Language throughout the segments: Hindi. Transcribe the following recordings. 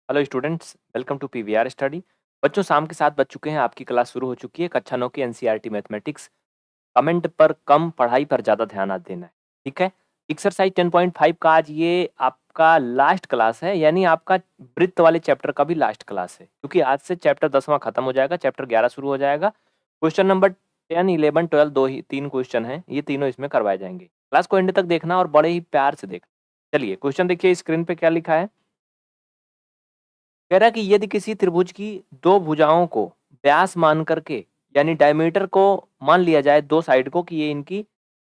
Hello students, welcome to PVR study. बच्चों, शाम के 7 बज चुके हैं। आपकी क्लास शुरू हो चुकी है। कक्षा 9 की एनसीईआरटी मैथमेटिक्स। कमेंट पर कम, पढ़ाई पर ज़्यादा ध्यान आज देना है। ठीक है। एक्सरसाइज 10.5 का आज ये आपका लास्ट क्लास है, यानी आपका वृत्त वाले चैप्टर का भी लास्ट क्लास है, क्योंकि आज से चैप्टर 10वां खत्म हो जाएगा, चैप्टर 11 शुरू हो जाएगा। क्वेश्चन नंबर 10, 11, 12 दो ही 3 क्वेश्चन हैं, ये तीनों इसमें करवाए जाएंगे। क्लास को एंड तक देखना और बड़े ही प्यार से देखना। चलिए क्वेश्चन देखिए, स्क्रीन पे क्या लिखा है। कह रहा है कि यदि किसी त्रिभुज की दो भुजाओं को व्यास मान करके, यानी डायमीटर को मान लिया जाए, दो साइड को कि ये इनकी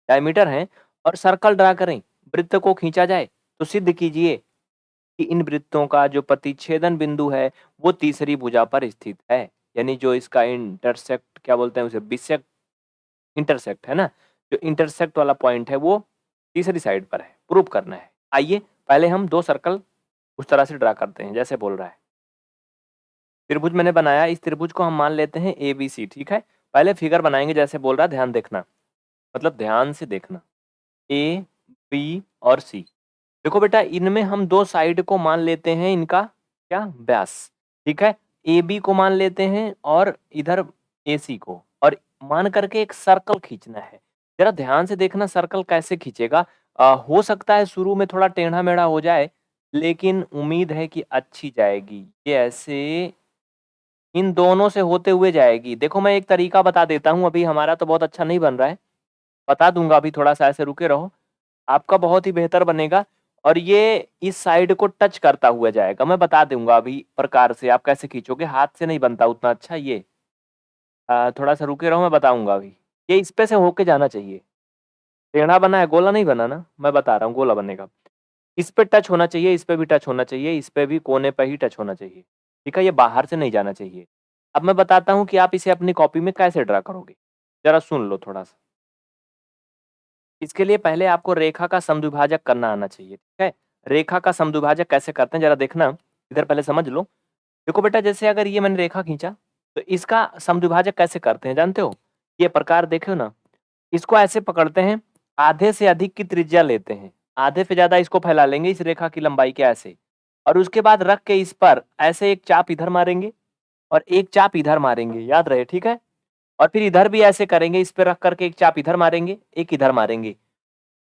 डायमीटर है, और सर्कल ड्रा करें, वृत्त को खींचा जाए, तो सिद्ध कीजिए कि इन वृत्तों का जो प्रतिच्छेदन बिंदु है वो तीसरी भुजा पर स्थित है। यानी जो इसका इंटरसेक्ट, क्या बोलते हैं उसे, बिसेक्ट, इंटरसेक्ट है ना, जो इंटरसेक्ट वाला पॉइंट है वो तीसरी साइड पर है। प्रूव करना है। आइए पहले हम दो सर्कल उस तरह से ड्रा करते हैं जैसे बोल रहा है। त्रिभुज मैंने बनाया, इस त्रिभुज को हम मान लेते हैं ABC। ठीक है। पहले फिगर बनाएंगे जैसे बोल रहा है, ध्यान देखना, मतलब ध्यान से देखना। A, B और C। देखो बेटा, इनमें हम दो साइड को मान लेते हैं, इनका क्या, व्यास। ठीक है। AB को मान लेते हैं और इधर AC को, और मान करके एक सर्कल खींचना है। जरा ध्यान से देखना सर्कल कैसे खींचेगा। हो सकता है शुरू में थोड़ा टेढ़ा मेढ़ा हो जाए, लेकिन उम्मीद है कि अच्छी जाएगी। ये ऐसे इन दोनों से होते हुए जाएगी। देखो मैं एक तरीका बता देता हूँ, अभी हमारा तो बहुत अच्छा नहीं बन रहा है, बता दूंगा, अभी थोड़ा-सा ऐसे रुके रहो, आपका बहुत ही बेहतर बनेगा। और ये इस साइड को टच करता हुआ जाएगा। मैं बता दूंगा अभी प्रकार से आप कैसे खींचोगे, हाथ से नहीं बनता उतना अच्छा ये। थोड़ा-सा रुके रहो, मैं बताऊंगा अभी। ये इस पे से होके जाना चाहिए। टेढ़ा बना है, गोला नहीं बना ना, मैं बता रहा हूँ गोला बनेगा। इस पे टच होना चाहिए, इस पे भी टच होना चाहिए, इस पे भी कोने पे ही टच होना चाहिए। ठीक है, ये बाहर से नहीं जाना चाहिए। अब मैं बताता हूँ कि आप इसे अपनी कॉपी में कैसे ड्रा करोगे। ज़रा सुन लो थोड़ा-सा। इसके लिए पहले आपको रेखा का समद्विभाजक करना आना चाहिए, ठीक है? रेखा का समद्विभाजक कैसे करते हैं ज़रा देखना, इधर पहले समझ लो। देखो बेटा, जैसे अगर ये मैंने रेखा खींचा, तो इसका समद्विभाजक कैसे करते हैं जानते हो? ये प्रकार देखो ना, इसको ऐसे पकड़ते हैं, आधे से अधिक की त्रिज्या लेते हैं, आधे से ज़्यादा इसको फैला लेंगे इस रेखा की लंबाई के ऐसे, और उसके बाद रख के इस पर ऐसे एक चाप इधर मारेंगे और एक चाप इधर मारेंगे, याद रहे, ठीक है? और फिर इधर भी ऐसे करेंगे, इस पे रख करके एक चाप इधर मारेंगे, एक इधर मारेंगे।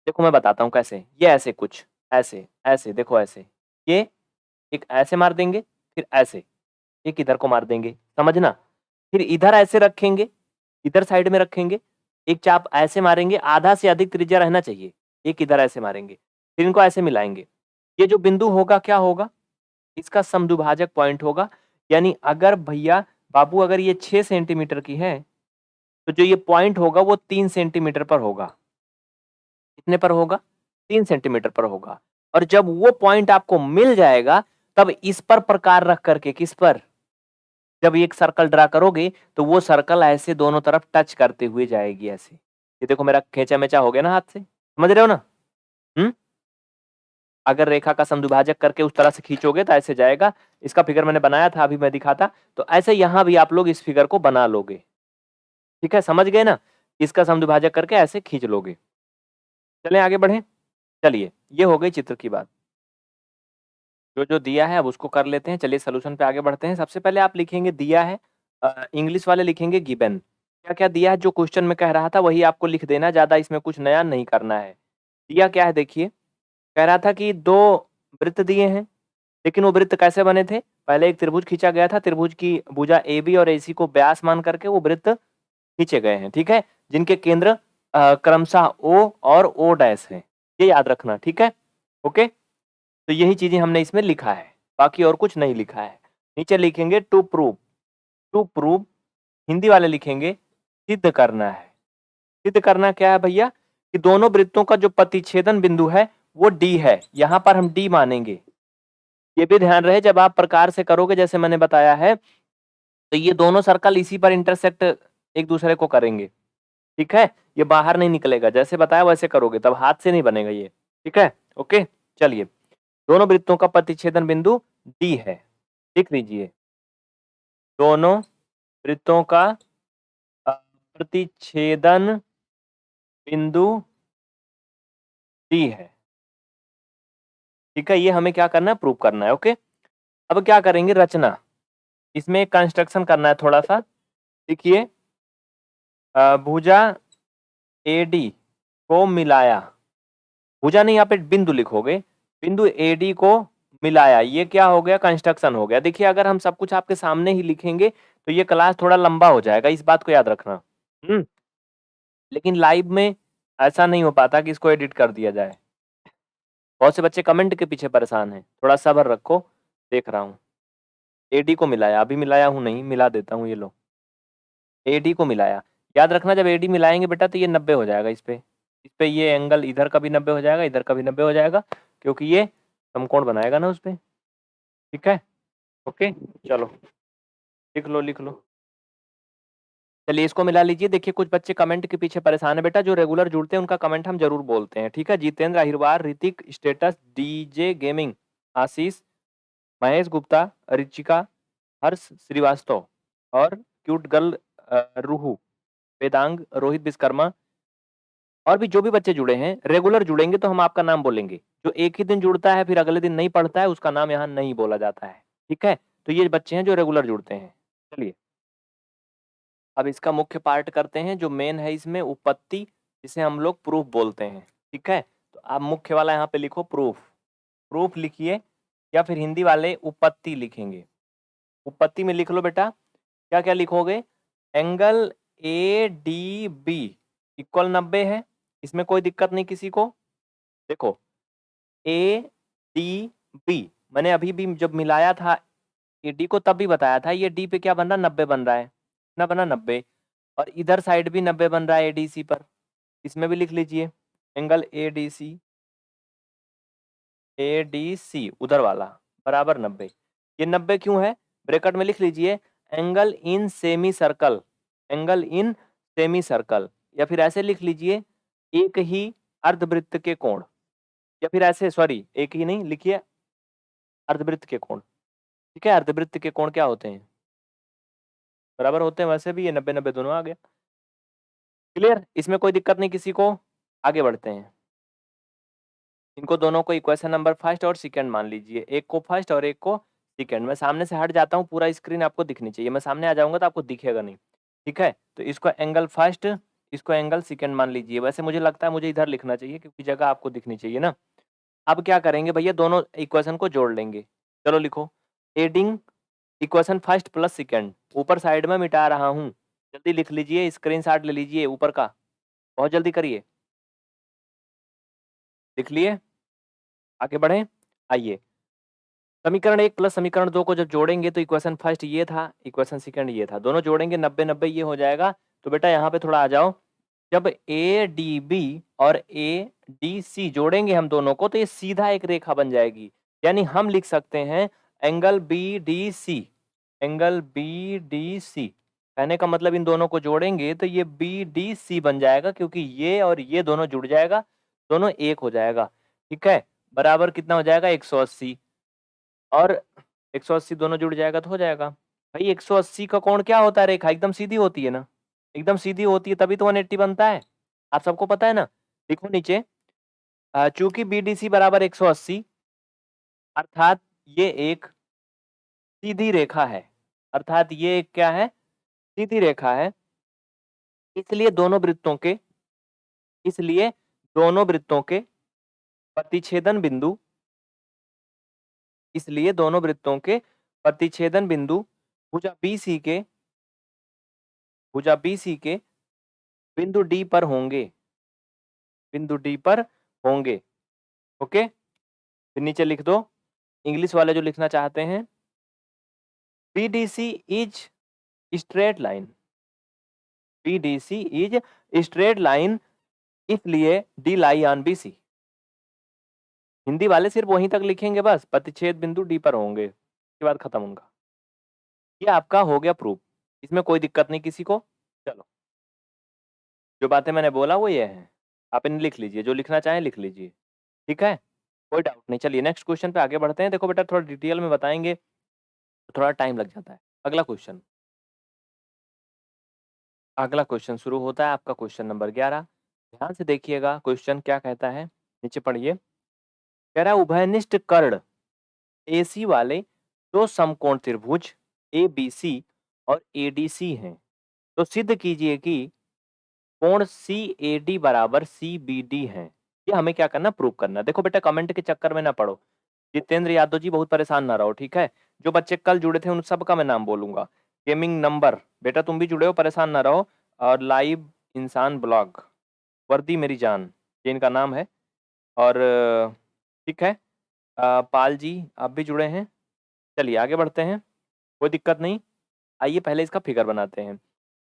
देखो मैं बताता हूँ कैसे, ये ऐसे कुछ, ऐसे, ऐसे देखो ऐसे, ये एक ऐसे मार देंगे, फिर ऐसे, एक इधर को मार देंगे, समझना? फिर इधर ऐसे रखेंगे, इधर साइड में रखेंगे, एक चाप ऐसे मारेंगे, आधा से अधिक त्रिज्या रहना चाहिए, एक इधर ऐसे मारेंगे, फिर इनको ऐसे मिलाएँगे। ये जो बिंदु होगा क्या होगा? इसका समद्विभाजक पॉइंट होगा। यानी अगर भैया बाबू अगर ये 6 सेंटीमीटर की है, तो जो ये पॉइंट होगा वो 3 सेंटीमीटर पर होगा। कितने पर होगा? 3 सेंटीमीटर पर होगा। और जब वो पॉइंट आपको मिल जाएगा, तब इस पर प्रकार रख करके, किस पर? जब एक सर्कल ड्रा करोगे, तो वो सर्कल ऐसे दोनों तरफ टच करते हुए जाएगी ऐसे। ये देखो मेरा खींचा-मेचा हो गया ना हाथ से, समझ रहे हो ना? हुँ? अगर रेखा का समद्विभाजक करके उस तरह से खींचोगे तो ऐसे जाएगा। इसका फिगर मैंने बनाया था, अभी मैं दिखाता। तो ऐसे यहाँ भी आप लोग इस फिगर को बना लोगे। ठीक है, समझ गए ना? इसका समद्विभाजक करके ऐसे खींच लोगे। चलें आगे बढ़ें? चलिए, ये हो गई चित्र की बात। जो-जो दिया है अब उसको कर लेते हैं। चलिए सॉल्यूशन पे आगे बढ़ते हैं। सबसे पहले आप लिखेंगे दिया है, इंग्लिश वाले लिखेंगे गिवन। क्या-क्या दिया है, जो क्वेश्चन में कह रहा था वही आपको लिख देना है, ज़्यादा इसमें कुछ नया नहीं करना है। दिया क्या है देखिए, कह रहा था कि 2 वृत्त दिए हैं, लेकिन वो वृत्त कैसे बने थे? पहले एक त्रिभुज खींचा गया था, त्रिभुज की भुजा AB और AC को व्यास मान करके वो वृत्त खींचे गए हैं, ठीक है? जिनके केंद्र क्रमशः O और O डैश हैं। ये याद रखना, ठीक है? ओके? तो यही चीज़ें हमने इसमें लिखा है, बाकी और कुछ नहीं लिखा है। नीचे लिखेंगे टू प्रूव, हिंदी वाले लिखेंगे सिद्ध करना है। सिद्ध करना क्या है भैया? कि दोनों वृत्तों का जो प्रतिच्छेदन बिंदु है, वो D है। यहाँ पर हम D मानेंगे। ये भी ध्यान रहे, जब आप प्रकार से करोगे जैसे मैंने बताया है, तो ये दोनों सर्कल इसी पर इंटरसेक्ट एक दूसरे को करेंगे। ठीक है? ये बाहर नहीं निकलेगा, जैसे बताया वैसे करोगे, तब हाथ से नहीं बनेगा ये। ठीक है? ओके? चलिए, दोनों वृत्तों का प्रतिच्छेदन बिंदु D है। लिख लीजिए। दोनों वृत्तों का प्रतिच्छेदन बिंदु D है। ठीक है? ये हमें क्या करना है? प्रूव करना है। ओके? अब क्या करेंगे, रचना, इसमें एक कंस्ट्रक्शन करना है थोड़ा सा। देखिए, भुजा एडी को मिलाया, भुजा नहीं, यहाँ पे बिंदु लिखोगे, बिंदु एडी को मिलाया, ये क्या हो गया, कंस्ट्रक्शन हो गया। देखिए, अगर हम सब कुछ आपके सामने ही लिखेंगे तो ये क्लास थोड़ा लंबा हो जाएगा, इस बात को याद रखना। लेकिन लाइव में ऐसा नहीं हो पाता कि इसको एडिट कर दिया जाए। बहुत से बच्चे कमेंट के पीछे परेशान हैं, थोड़ा सब्र रखो, देख रहा हूँ। एडी को मिलाया, अभी मिलाया हूँ नहीं, मिला देता हूँ, ये लो, एडी को मिलाया। याद रखना, जब एडी मिलाएंगे बेटा तो ये 90 हो जाएगा, इस पे ये एंगल इधर का भी 90 हो जाएगा, इधर का भी 90 हो जाएगा, क्योंकि ये समकोण बनाएगा ना उस पे। ठीक है, ओके, चलो लिख लो, लिख लो। चलिए इसको मिला लीजिए। देखिए, कुछ बच्चे कमेंट के पीछे परेशान है बेटा, जो रेगुलर जुड़ते हैं उनका कमेंट हम जरूर बोलते हैं। ठीक है, Jitendra Ahirwar, Hrithik, status, DJ gaming, Ashish, Mahesh Gupta, Richika, Harsh Shrivastava और क्यूट गर्ल रूहू, वेदांग, रोहित विश्वकर्मा, और भी जो भी बच्चे जुड़े हैं, रेगुलर जुड़ेंगे तो हम आपका नाम बोलेंगे। जो एक ही दिन जुड़ता है फिर अगले दिन नहीं पढ़ता है, उसका नाम यहाँ नहीं बोला जाता है। ठीक है, तो ये बच्चे हैं जो रेगुलर जुड़ते हैं। चलिए अब इसका मुख्य पार्ट करते हैं, जो मेन है इसमें उपपत्ति, जिसे हम लोग प्रूफ बोलते हैं। ठीक है, तो आप मुख्य वाला यहाँ पे लिखो प्रूफ, प्रूफ लिखिए, या फिर हिंदी वाले उपपत्ति लिखेंगे। उपपत्ति में लिख लो बेटा, क्या क्या लिखोगे, angle A D B equal 90 है, इसमें कोई दिक्कत नहीं किसी को। देखो, ए डी बी मैंने अभी भी जब मिलाया था ए डी को तब भी बताया था, ये डी पे क्या बन रहा है, 90 बन रहा है ना, बना 90, और इधर साइड भी 90 बन रहा है एडीसी पर, इसमें भी लिख लीजिए एंगल एडीसी उधर वाला बराबर 90। ये 90 क्यों है, ब्रैकेट में लिख लीजिए angle in semi circle, angle in semi circle, या फिर ऐसे लिख लीजिए एक ही अर्धवृत्त के कोण, या फिर ऐसे, सॉरी एक ही नहीं लिखिए, अर्धवृत्त के कोण। ठीक है, अर्धवृत्त के कोण क्या होते हैं, बराबर होते हैं, वैसे भी ये 90 90 दोनों आ गया। क्लियर, इसमें कोई दिक्कत नहीं किसी को, आगे बढ़ते हैं। इनको दोनों को इक्वेशन नंबर फर्स्ट और सेकंड मान लीजिए, एक को फर्स्ट और एक को सेकंड। मैं सामने से हट जाता हूँ, पूरा स्क्रीन आपको दिखनी चाहिए, मैं सामने आ जाऊंगा तो आपको दिखेगा नहीं। ठीक है, तो इसको एंगल फर्स्ट, इसको एंगल सेकंड मान लीजिए। वैसे मुझे लगता है मुझे इधर लिखना चाहिए, क्योंकि जगह आपको दिखनी चाहिए ना। अब क्या करेंगे भैया, दोनों इक्वेशन को जोड़ लेंगे। चलो लिखो, adding equation first plus second, ऊपर साइड में मिटा रहा हूँ, जल्दी लिख लीजिए, स्क्रीनशॉट ले लीजिए ऊपर का, बहुत जल्दी करिए, लिख लिए, आगे बढ़े। आइए, समीकरण 1 प्लस समीकरण 2 को जब जोड़ेंगे तो इक्वेशन फर्स्ट ये था, इक्वेशन सेकंड ये था, दोनों जोड़ेंगे 90 90 ये हो जाएगा। तो बेटा यहाँ पे थोड़ा आ जाओ, जब ए डी बी और ए डी सी जोड़ेंगे हम दोनों को तो ये सीधा एक रेखा बन जाएगी, यानी हम लिख सकते हैं angle B D C, angle B D C. कहने का मतलब इन दोनों को जोड़ेंगे तो ये बी डी सी बन जाएगा, क्योंकि ये और ये दोनों जुड़ जाएगा, दोनों एक हो जाएगा। ठीक है, बराबर कितना हो जाएगा, 180, और 180 दोनों जुड़ जाएगा तो हो जाएगा। भाई 180 का कोण क्या होता है, रेखा एकदम सीधी होती है ना, एकदम सीधी होती है तभी तो 180 बनता है, आप सबको पता है ना। देखो नीचे, चूंकि बीडीसी बराबर 180, अर्थात ये एक सीधी रेखा है, अर्थात ये एक क्या है, सीधी रेखा है, इसलिए दोनों वृत्तों के, इसलिए दोनों वृत्तों के प्रतिच्छेदन बिंदु, इसलिए दोनों वृत्तों के प्रतिच्छेदन बिंदु भुजा बीसी के, भुजा बीसी के बिंदु डी पर होंगे, बिंदु डी पर होंगे। ओके, फिर नीचे लिख दो, इंग्लिश वाले जो लिखना चाहते हैं, BDC is straight line, BDC is straight line, इसलिए D lie on BC. Hindi वाले सिर्फ वहीं तक लिखेंगे, बस प्रतिच्छेद बिंदु डी पर होंगे, इसके बाद खत्म उनका। ये आपका हो गया प्रूफ, इसमें कोई दिक्कत नहीं किसी को। चलो, जो बातें मैंने बोला वो ये है, आप इन्हें लिख लीजिए, जो लिखना चाहें लिख लीजिए। ठीक है, कोई डाउट नहीं। चलिए नेक्स्ट क्वेश्चन पे आगे बढ़ते हैं। देखो बेटा, थोड़ा डिटेल में बताएंगे तो थोड़ा टाइम लग जाता है। अगला क्वेश्चन, अगला क्वेश्चन शुरू होता है आपका क्वेश्चन नंबर 11। ध्यान से देखिएगा क्वेश्चन क्या कहता है, नीचे पढ़िए। कह रहा है उभयनिष्ठ कर्ण एसी वाले दो समकोण त्रिभुज ABC और ADC हैं, तो सिद्ध कीजिए कि कोण CAD बराबर CBD है। ये हमें क्या करना, प्रूव करना। देखो बेटा, कमेंट के चक्कर में ना पड़ो। जितेंद्र यादव जी बहुत परेशान ना रहो, ठीक है। जो बच्चे कल जुड़े थे उन सबका मैं नाम बोलूंगा। गेमिंग नंबर, बेटा तुम भी जुड़े हो, परेशान ना रहो। और लाइव इंसान ब्लॉग, वर्दी मेरी जान, ये इनका नाम है। और ठीक है, पाल जी आप भी जुड़े हैं। चलिए आगे बढ़ते हैं, कोई दिक्कत नहीं। आइए पहले इसका फिगर बनाते हैं।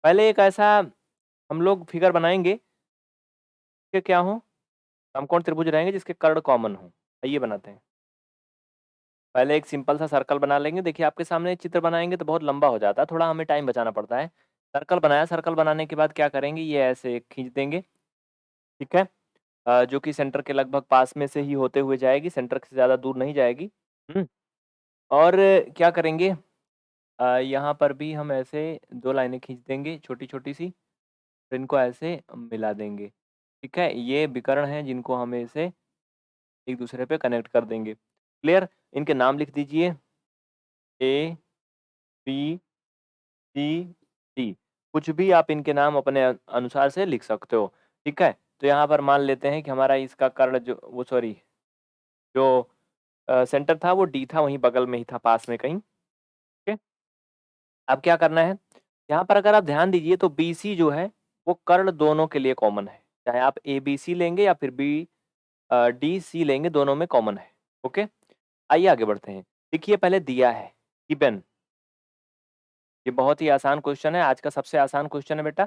पहले एक ऐसा हम लोग फिगर बनाएंगे कि क्या हो, समकोण त्रिभुज रहेंगे जिसके कर्ण कॉमन हो। आइए बनाते हैं। पहले एक सिंपल सा सर्कल बना लेंगे। देखिए आपके सामने चित्र बनाएंगे तो बहुत लंबा हो जाता है, थोड़ा हमें टाइम बचाना पड़ता है। सर्कल बनाया, सर्कल बनाने के बाद क्या करेंगे, ये ऐसे खींच देंगे, ठीक है। जो कि सेंटर के लगभग पास में से ही होते हुए जाएगी, सेंटर से ज़्यादा दूर नहीं जाएगी। और क्या करेंगे, यहाँ पर भी हम ऐसे दो लाइनें खींच देंगे छोटी छोटी सी, फिर इनको ऐसे मिला देंगे, ठीक है। ये विकर्ण हैं जिनको हमें इसे एक दूसरे पे कनेक्ट कर देंगे। क्लियर? इनके नाम लिख दीजिए, A B C D। कुछ भी आप इनके नाम अपने अनुसार से लिख सकते हो, ठीक है। तो यहाँ पर मान लेते हैं कि हमारा इसका कर्ण जो वो सॉरी जो सेंटर था वो D था, वहीं बगल में ही था, पास में कहीं, ठीक है। अब क्या करना है, यहाँ पर अगर आप ध्यान दीजिए तो BC जो है वो कर्ण दोनों के लिए कॉमन है, चाहे आप ABC लेंगे या फिर DC लेंगे, दोनों में कॉमन है। ओके, आइए आगे बढ़ते हैं। देखिए पहले दिया है गिवन, ये बहुत ही आसान क्वेश्चन है, आज का सबसे आसान क्वेश्चन है बेटा।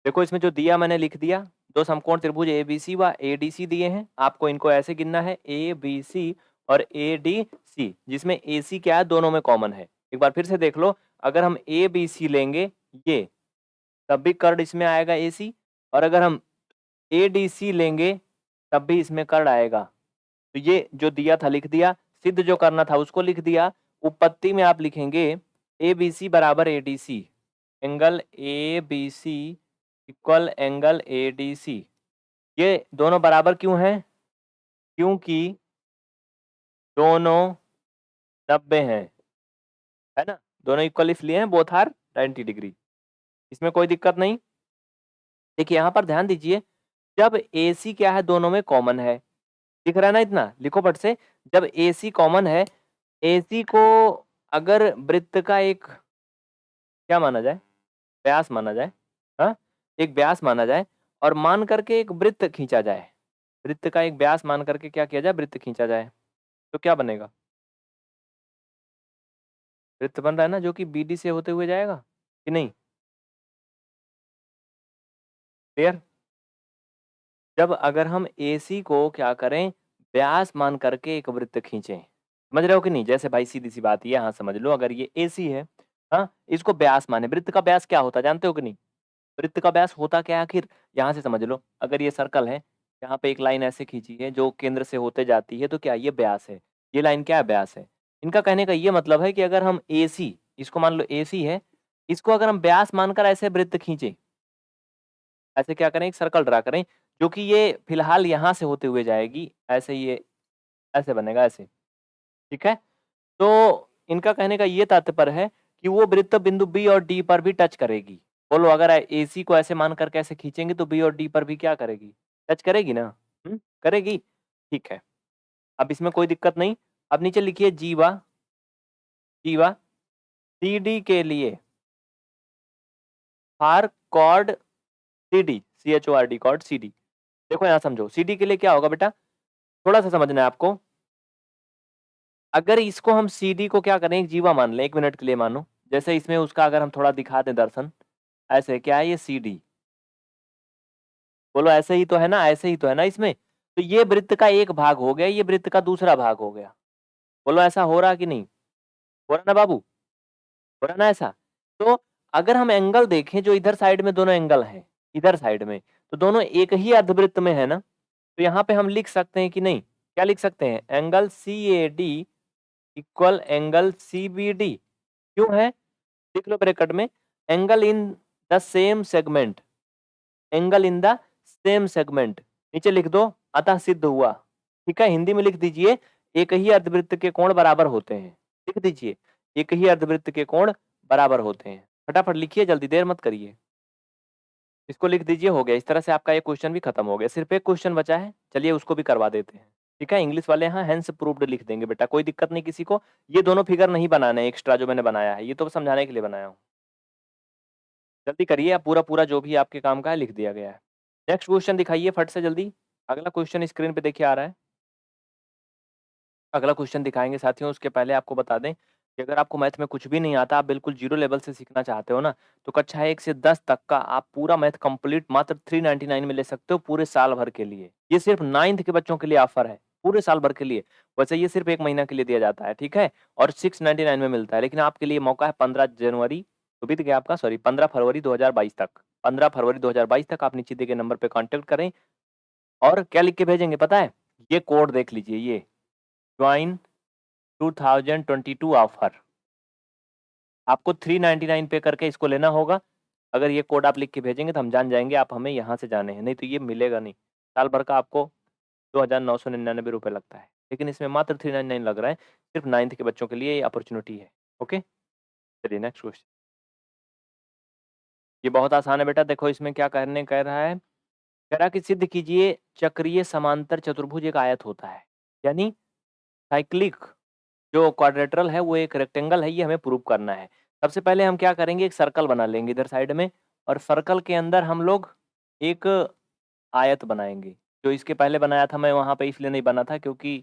देखो इसमें जो दिया मैंने लिख दिया, दो समकोण त्रिभुज ABC व ADC दिए हैं। आपको इनको ऐसे गिनना है ABC और ADC, जिसमें AC क्या है, दोनों में कॉमन है। एक बार फिर से देख लो, अगर हम ABC लेंगे ये, तब भी कर्ण इसमें आएगा AC, और अगर हम ADC लेंगे तब भी इसमें कर्ण आएगा। तो ये जो दिया था लिख दिया, सिद्ध जो करना था उसको लिख दिया। उपपत्ति में आप लिखेंगे ABC बराबर ADC, angle ABC equal angle ADC। ये दोनों बराबर क्यों हैं? क्योंकि दोनों 90 हैं, है ना। दोनों इक्वल इसलिए हैं, बोथ आर 90 डिग्री, इसमें कोई दिक्कत नहीं। देखिए यहाँ पर ध्यान दीजिए, जब AC क्या है, दोनों में कॉमन है, दिख रहा है ना, इतना लिखो फट से। जब AC कॉमन है, AC को अगर वृत्त का एक क्या माना जाए, व्यास माना जाए, हाँ, एक व्यास माना जाए, और मान करके एक वृत्त खींचा जाए, वृत्त का एक व्यास मान करके क्या किया जाए, वृत्त खींचा जाए, तो क्या बनेगा, वृत्त बन रहा है ना, जो कि BD से होते हुए जाएगा कि नहीं। क्लियर? जब अगर हम AC को क्या करें, व्यास मान करके एक वृत्त खींचें, समझ रहे हो कि नहीं। जैसे भाई सीधी सी बात, ये हाँ समझ लो, अगर ये AC है, हाँ, इसको व्यास माने, वृत्त का व्यास क्या होता है जानते हो कि नहीं। वृत्त का व्यास होता क्या है आखिर, यहाँ से समझ लो। अगर ये सर्कल है, यहाँ पे एक लाइन ऐसे खींची है जो केंद्र से होते जाती है, तो क्या ये व्यास है, ये लाइन क्या है, व्यास है। इनका कहने का ये मतलब है कि अगर हम AC, इसको मान लो AC है, इसको अगर हम व्यास मानकर ऐसे वृत्त खींचे, ऐसे क्या करें, एक सर्कल ड्रा करें, जो कि ये फिलहाल यहाँ से होते हुए जाएगी, ऐसे ये ऐसे बनेगा ऐसे, ठीक है। तो इनका कहने का ये तात्पर्य है कि वो वृत्त बिंदु B और D पर भी टच करेगी। बोलो, अगर AC को ऐसे मानकर कैसे खींचेंगे तो B और D पर भी क्या करेगी, टच करेगी ना, करेगी, ठीक है। अब इसमें कोई दिक्कत नहीं। अब नीचे लिखिए जीवा, जीवा CD के लिए फार cord CD, CHORD cord CD। देखो यहाँ समझो, CD के लिए क्या होगा बेटा, थोड़ा सा समझना है आपको। अगर इसको हम CD को क्या करें, एक जीवा मान लें, 1 मिनट के लिए मानो, जैसे इसमें उसका अगर हम थोड़ा दिखा दें दर्शन, ऐसे क्या है ये CD, बोलो ऐसे ही तो है ना, ऐसे ही तो है ना इसमें। तो ये वृत्त का एक भाग हो गया, ये वृत्त का दूसरा भाग हो गया। बोलो ऐसा हो रहा कि नहीं, हो रहा ना बाबू, हो रहा ना ऐसा। तो अगर हम एंगल देखें, जो इधर साइड में दोनों एंगल हैं, इधर साइड में, तो दोनों एक ही अर्धवृत्त में है ना। तो यहाँ पे हम लिख सकते हैं कि नहीं, क्या लिख सकते हैं, angle CAD equal angle CBD। क्यों है, लिख लो ब्रैकेट में, angle in the same segment, angle in the same segment, नीचे लिख दो, अतः सिद्ध हुआ। ठीक है, हिंदी में लिख दीजिए, एक ही अर्धवृत्त के कोण बराबर होते हैं। लिख दीजिए, एक ही अर्धवृत्त के कोण बराबर होते हैं। फटाफट लिखिए, जल्दी देर मत करिए। इसको लिख दीजिए, हो गया। इस तरह से आपका ये क्वेश्चन भी खत्म हो गया। सिर्फ एक क्वेश्चन बचा है, चलिए उसको भी करवा देते हैं। ठीक है, इंग्लिश वाले यहाँ हेंस प्रूव्ड लिख देंगे बेटा, कोई दिक्कत नहीं किसी को। ये दोनों फिगर नहीं बनाने एक्स्ट्रा जो मैंने बनाया है, ये तो समझाने के लिए बनाया हूँ। जल्दी करिए, आप पूरा जो भी आपके काम का है लिख दिया गया है। नेक्स्ट क्वेश्चन दिखाइए फट से जल्दी। अगला क्वेश्चन स्क्रीन पे देखिए आ रहा है। अगला क्वेश्चन दिखाएंगे साथियों, उसके पहले आपको बता दें कि अगर आपको मैथ में कुछ भी नहीं आता, आप बिल्कुल जीरो लेवल से सीखना चाहते हो ना, तो कक्षा 1 से 10 तक का आप पूरा मैथ कंप्लीट मात्र 399 में ले सकते हो पूरे साल भर के लिए। ये सिर्फ 9th के बच्चों के लिए ऑफर है, पूरे साल भर के लिए। वैसे ये सिर्फ 1 महीना के लिए दिया जाता है, ठीक है, और 699 में मिलता है। लेकिन आपके लिए मौका है 15 जनवरी तो बीत गया आपका, सॉरी 15 फरवरी 2022 तक। 15 फरवरी 2022 तक आप नीचे दिए गए नंबर पे कांटेक्ट करें। और क्या लिख के भेजेंगे पता है? ये कोड देख लीजिए, ये ज्वाइन 2022 ऑफर। आपको 399 पे करके इसको लेना होगा। अगर ये कोड आप लिख के भेजेंगे तो हम जान जाएंगे आप हमें यहाँ से जाने हैं, नहीं तो ये मिलेगा नहीं। साल भर का आपको 2,999 रुपये लगता है, लेकिन इसमें मात्र 399 लग रहा है। सिर्फ 9th के बच्चों के लिए ये अपॉर्चुनिटी है। ओके, चलिए नेक्स्ट क्वेश्चन। ये बहुत आसान है बेटा, देखो इसमें क्या कह रहा है। कह रहा कि सिद्ध कीजिए चक्रीय समांतर चतुर्भुज एक आयत होता है, यानी साइक्लिक जो क्वाड्रेटरल है वो एक रेक्टेंगल है, ये हमें प्रूव करना है। सबसे पहले हम क्या करेंगे, एक सर्कल बना लेंगे इधर साइड में, और सर्कल के अंदर हम लोग एक आयत बनाएंगे। जो इसके पहले बनाया था मैं वहाँ पे इसलिए नहीं बना था क्योंकि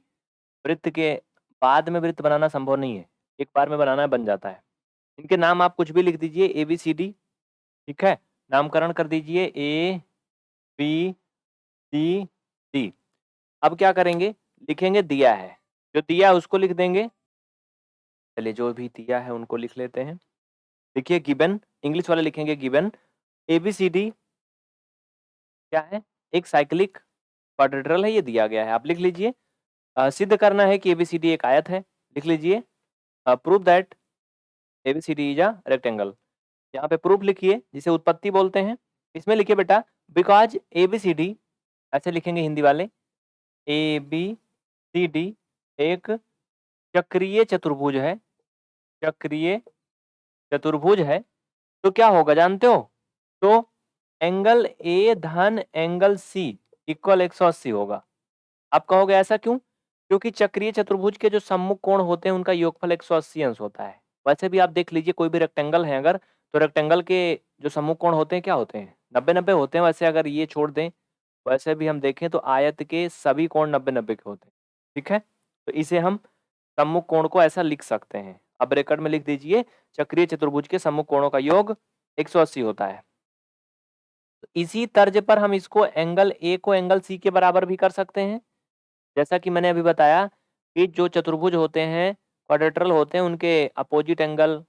वृत्त के बाद में वृत्त बनाना संभव नहीं है, एक बार में बनाना बन जाता है। इनके नाम आप कुछ भी लिख दीजिए, ए बी सी डी, ठीक है, नामकरण कर दीजिए ए बी सी डी। अब क्या करेंगे, लिखेंगे दिया है, जो दिया है उसको लिख देंगे। चलिए जो भी दिया है उनको लिख लेते हैं। देखिए गिवन, इंग्लिश वाले लिखेंगे गिवन एबीसीडी क्या है, एक साइक्लिक क्वाड्रेटरल है, ये दिया गया है, आप लिख लीजिए। सिद्ध करना है कि एबीसीडी एक आयत है, लिख लीजिए। Prove that ABCD is a rectangle. यहाँ पे प्रूफ लिखिए, जिसे उत्पत्ति बोलते हैं। इसमें लिखिए बेटा बिकॉज एबीसीडी, ऐसे लिखेंगे हिंदी वाले, ए बी सी डी एक चक्रीय चतुर्भुज है, चक्रीय चतुर्भुज है, तो क्या होगा जानते हो? तो एंगल ए धन एंगल सी इक्वल 180 होगा। आप कहोगे ऐसा क्यों? क्योंकि चक्रीय चतुर्भुज के जो सम्मुख कोण होते हैं उनका योगफल 180 अंश होता है। वैसे भी आप देख लीजिए कोई भी रेक्टेंगल है अगर, तो रेक्टेंगल के जो सम्मुख कोण होते हैं क्या होते हैं? 90-90 होते हैं। वैसे अगर ये छोड़ दें, वैसे भी हम देखें तो आयत के सभी कोण 90-90 के होते हैं। ठीक है, तो इसे हम सम्मुख कोण को ऐसा लिख सकते हैं। अब ब्रैकेट में लिख दीजिए चक्रीय चतुर्भुज के सम्मुख कोणों का योग 180 होता है। तो इसी तर्ज पर हम इसको एंगल ए को एंगल सी के बराबर भी कर सकते हैं। जैसा कि मैंने अभी बताया कि जो चतुर्भुज होते हैं, क्वाड्रेटरल होते हैं, उनके अपोजिट एंगल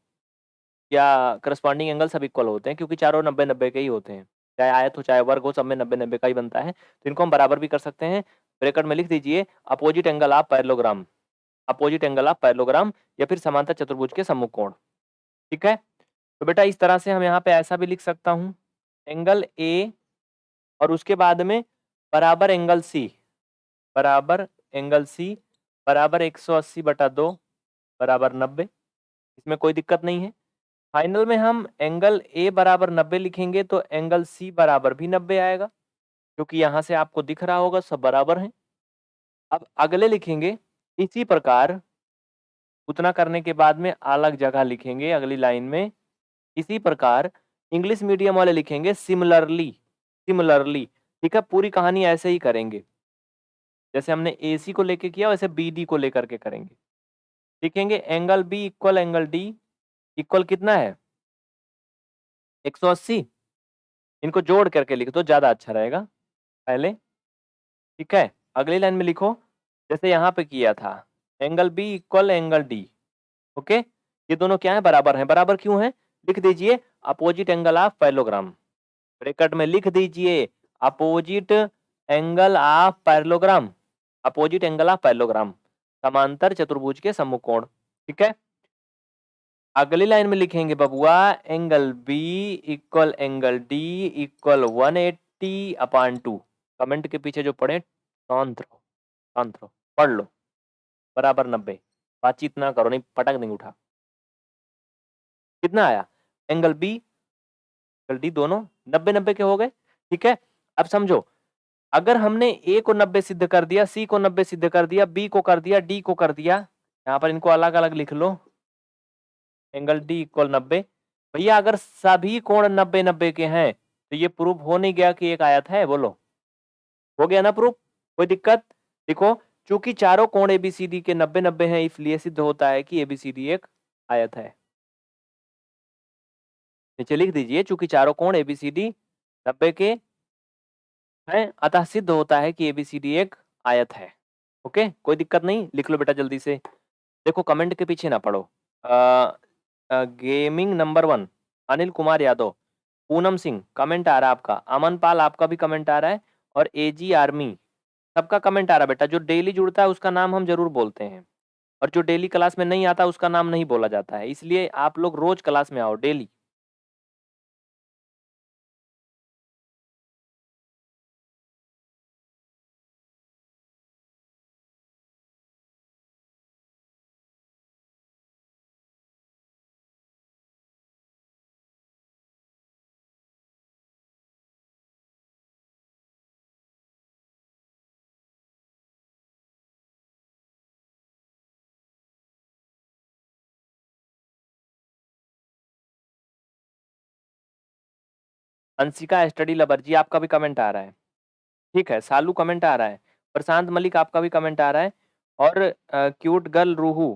या करस्पॉन्डिंग एंगल सब इक्वल होते हैं, क्योंकि चारों 90-90 के ही होते हैं। चाहे आयत हो चाहे वर्ग हो, सब में 90-90 का ही बनता है। तो इनको हम बराबर भी कर सकते हैं। ब्रैकेट में लिख दीजिए opposite angle of parallelogram, opposite angle of parallelogram या फिर समांतर चतुर्भुज के सम्मुख कोण। ठीक है, तो बेटा इस तरह से हम यहाँ पे ऐसा भी लिख सकता हूँ, एंगल ए और उसके बाद में बराबर एंगल सी, बराबर एंगल सी बराबर 180/2 बराबर 90। इसमें कोई दिक्कत नहीं है। फाइनल में हम एंगल ए बराबर 90 लिखेंगे तो एंगल सी बराबर भी 90 आएगा, क्योंकि यहाँ से आपको दिख रहा होगा सब बराबर हैं। अब अगले लिखेंगे इसी प्रकार, उतना करने के बाद में अलग जगह लिखेंगे अगली लाइन में। इसी प्रकार इंग्लिश मीडियम वाले लिखेंगे सिमिलरली, सिमिलरली। ठीक है, पूरी कहानी ऐसे ही करेंगे, जैसे हमने AC को लेके किया वैसे BD को लेकर के करेंगे। लिखेंगे angle B equal angle D equal कितना है 180। इनको जोड़ करके लिख दो, ज्यादा अच्छा रहेगा पहले। ठीक है, अगली लाइन में लिखो जैसे यहाँ पे किया था, angle B equal angle D। Okay, ये दोनों क्या है, बराबर हैं। बराबर क्यों है, लिख दीजिए opposite angle of parallelogram. Bracket में लिख दीजिए opposite angle of parallelogram, opposite angle of parallelogram, समांतर चतुर्भुज के सम्मुख कोण। ठीक है, अगली लाइन में लिखेंगे बबुआ angle B equal angle D equal 180/2। Comment के पीछे जो पढ़े शांत रहो, शांत रहो, पढ़ लो, बराबर 90। बातचीत ना करो, नहीं पटक देंगे उठा। कितना आया? एंगल बी, एंगल डी दोनों 90-90 के हो गए। ठीक है, अब समझो, अगर हमने ए को 90 सिद्ध कर दिया, सी को 90 सिद्ध कर दिया, बी को कर दिया, डी को कर दिया, यहां पर इनको अलग अलग लिख लो, एंगल डी इक्वल 90। भैया अगर सभी कोण 90-90 के हैं तो ये प्रूफ हो नहीं गया कि एक आयत है? बोलो, हो गया ना प्रूफ? कोई दिक्कत? देखो, चूंकि चारों कोण एबीसीडी के 90-90 हैं, इसलिए सिद्ध होता है कि एबीसीडी एक आयत है। नीचे लिख दीजिए, चूंकि चारों कोण एबीसीडी 90 के हैं, अतः सिद्ध होता है कि एबीसीडी एक आयत है। ओके, कोई दिक्कत नहीं, लिख लो बेटा जल्दी से। देखो, कमेंट के पीछे ना पढ़ो। Gaming number 1 Anil Kumar Yadav, Poonam Singh comment आ रहा है आपका, अमन पाल आपका भी कमेंट आ रहा है, और एजी आर्मी सबका कमेंट आ रहा है बेटा। जो डेली जुड़ता है उसका नाम हम जरूर बोलते हैं, और जो डेली क्लास में नहीं आता उसका नाम नहीं बोला जाता है, इसलिए आप लोग रोज क्लास में आओ डेली। अंशिका स्टडी लवर जी आपका भी कमेंट आ रहा है। ठीक है, सालू कमेंट आ रहा है, प्रशांत मलिक आपका भी कमेंट आ रहा है, और क्यूट गर्ल रूहू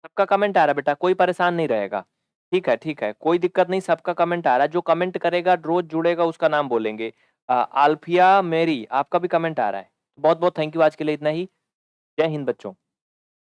सबका कमेंट आ रहा है बेटा, कोई परेशान नहीं रहेगा। ठीक है, ठीक है, कोई दिक्कत नहीं, सबका कमेंट आ रहा है। जो कमेंट करेगा रोज जुड़ेगा उसका नाम बोलेंगे। आल्फिया मेरी आपका भी कमेंट आ रहा है। बहुत बहुत थैंक यू, आज के लिए इतना ही। जय हिंद बच्चों।